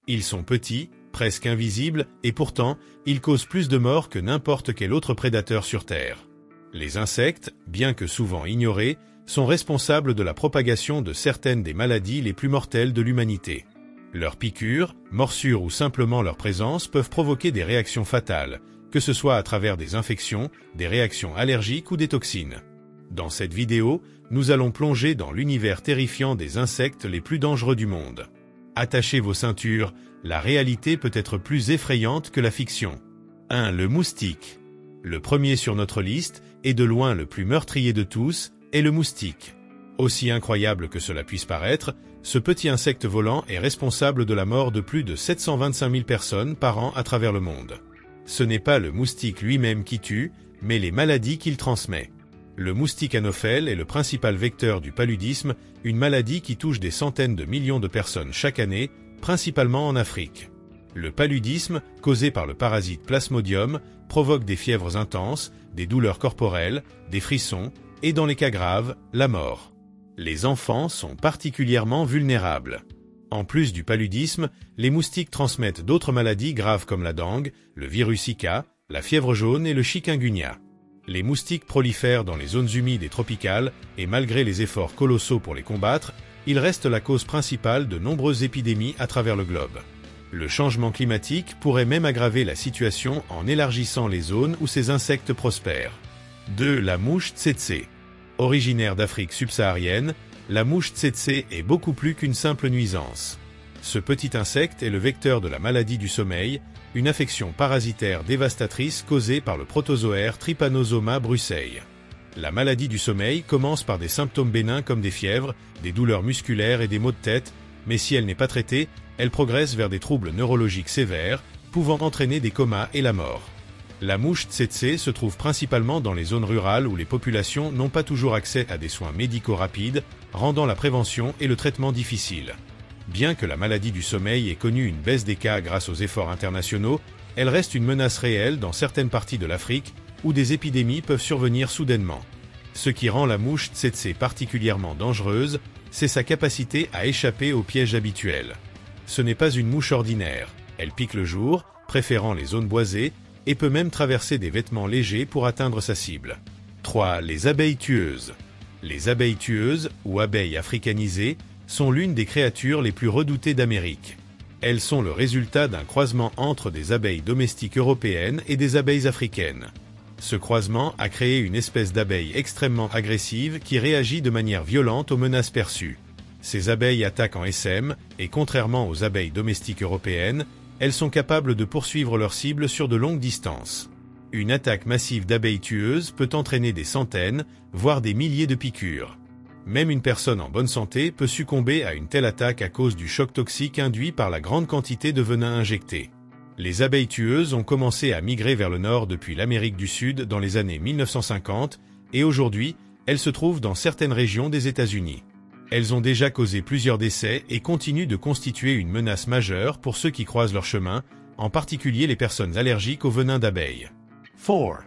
Ils sont petits, presque invisibles, et pourtant, ils causent plus de morts que n'importe quel autre prédateur sur Terre. Les insectes, bien que souvent ignorés, sont responsables de la propagation de certaines des maladies les plus mortelles de l'humanité. Leurs piqûres, morsures ou simplement leur présence peuvent provoquer des réactions fatales, que ce soit à travers des infections, des réactions allergiques ou des toxines. Dans cette vidéo, nous allons plonger dans l'univers terrifiant des insectes les plus dangereux du monde. Attachez vos ceintures, la réalité peut être plus effrayante que la fiction. 1. Le moustique. Le premier sur notre liste, et de loin le plus meurtrier de tous, est le moustique. Aussi incroyable que cela puisse paraître, ce petit insecte volant est responsable de la mort de plus de 725 000 personnes par an à travers le monde. Ce n'est pas le moustique lui-même qui tue, mais les maladies qu'il transmet. Le moustique anophèle est le principal vecteur du paludisme, une maladie qui touche des centaines de millions de personnes chaque année, principalement en Afrique. Le paludisme, causé par le parasite Plasmodium, provoque des fièvres intenses, des douleurs corporelles, des frissons, et dans les cas graves, la mort. Les enfants sont particulièrement vulnérables. En plus du paludisme, les moustiques transmettent d'autres maladies graves comme la dengue, le virus Zika, la fièvre jaune et le chikungunya. Les moustiques prolifèrent dans les zones humides et tropicales, et malgré les efforts colossaux pour les combattre, ils restent la cause principale de nombreuses épidémies à travers le globe. Le changement climatique pourrait même aggraver la situation en élargissant les zones où ces insectes prospèrent. 2. La mouche tsetse. Originaire d'Afrique subsaharienne, la mouche tsetse est beaucoup plus qu'une simple nuisance. Ce petit insecte est le vecteur de la maladie du sommeil, une affection parasitaire dévastatrice causée par le protozoaire Trypanosoma brucei. La maladie du sommeil commence par des symptômes bénins comme des fièvres, des douleurs musculaires et des maux de tête, mais si elle n'est pas traitée, elle progresse vers des troubles neurologiques sévères, pouvant entraîner des comas et la mort. La mouche tsetse se trouve principalement dans les zones rurales où les populations n'ont pas toujours accès à des soins médicaux rapides, rendant la prévention et le traitement difficiles. Bien que la maladie du sommeil ait connu une baisse des cas grâce aux efforts internationaux, elle reste une menace réelle dans certaines parties de l'Afrique où des épidémies peuvent survenir soudainement. Ce qui rend la mouche tsetse particulièrement dangereuse, c'est sa capacité à échapper aux pièges habituels. Ce n'est pas une mouche ordinaire, elle pique le jour, préférant les zones boisées, et peut même traverser des vêtements légers pour atteindre sa cible. 3. Les abeilles tueuses. Les abeilles tueuses, ou abeilles africanisées, sont l'une des créatures les plus redoutées d'Amérique. Elles sont le résultat d'un croisement entre des abeilles domestiques européennes et des abeilles africaines. Ce croisement a créé une espèce d'abeille extrêmement agressive qui réagit de manière violente aux menaces perçues. Ces abeilles attaquent en SM, et contrairement aux abeilles domestiques européennes, elles sont capables de poursuivre leur cible sur de longues distances. Une attaque massive d'abeilles tueuses peut entraîner des centaines, voire des milliers de piqûres. Même une personne en bonne santé peut succomber à une telle attaque à cause du choc toxique induit par la grande quantité de venin injecté. Les abeilles tueuses ont commencé à migrer vers le nord depuis l'Amérique du Sud dans les années 1950, et aujourd'hui, elles se trouvent dans certaines régions des États-Unis. Elles ont déjà causé plusieurs décès et continuent de constituer une menace majeure pour ceux qui croisent leur chemin, en particulier les personnes allergiques au venin d'abeilles. 4.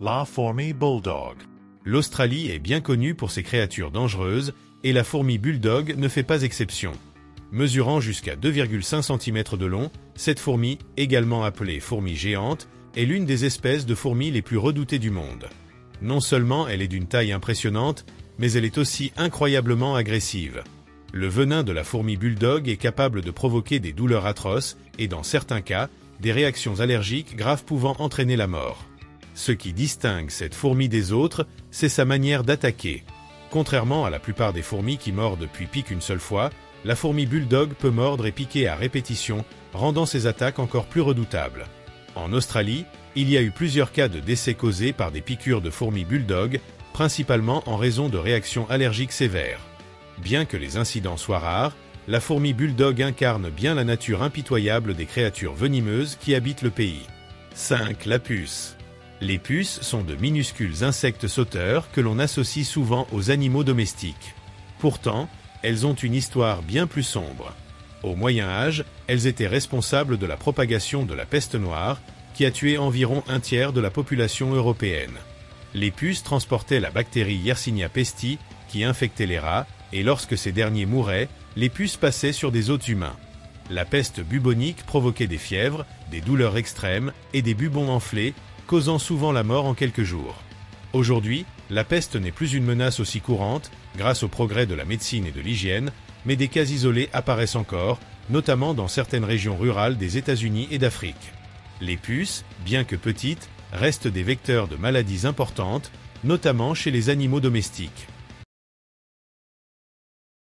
La fourmi bulldog. L'Australie est bien connue pour ses créatures dangereuses, et la fourmi bulldog ne fait pas exception. Mesurant jusqu'à 2,5 cm de long, cette fourmi, également appelée fourmi géante, est l'une des espèces de fourmis les plus redoutées du monde. Non seulement elle est d'une taille impressionnante, mais elle est aussi incroyablement agressive. Le venin de la fourmi bulldog est capable de provoquer des douleurs atroces et, dans certains cas, des réactions allergiques graves pouvant entraîner la mort. Ce qui distingue cette fourmi des autres, c'est sa manière d'attaquer. Contrairement à la plupart des fourmis qui mordent puis piquent une seule fois, la fourmi bulldog peut mordre et piquer à répétition, rendant ses attaques encore plus redoutables. En Australie, il y a eu plusieurs cas de décès causés par des piqûres de fourmis bulldog, principalement en raison de réactions allergiques sévères. Bien que les incidents soient rares, la fourmi bulldog incarne bien la nature impitoyable des créatures venimeuses qui habitent le pays. 5. La puce. Les puces sont de minuscules insectes sauteurs que l'on associe souvent aux animaux domestiques. Pourtant, elles ont une histoire bien plus sombre. Au Moyen Âge, elles étaient responsables de la propagation de la peste noire, qui a tué environ un tiers de la population européenne. Les puces transportaient la bactérie Yersinia pestis, qui infectait les rats, et lorsque ces derniers mouraient, les puces passaient sur des hôtes humains. La peste bubonique provoquait des fièvres, des douleurs extrêmes et des bubons enflés, causant souvent la mort en quelques jours. Aujourd'hui, la peste n'est plus une menace aussi courante grâce au progrès de la médecine et de l'hygiène, mais des cas isolés apparaissent encore, notamment dans certaines régions rurales des États-Unis et d'Afrique. Les puces, bien que petites, restent des vecteurs de maladies importantes, notamment chez les animaux domestiques.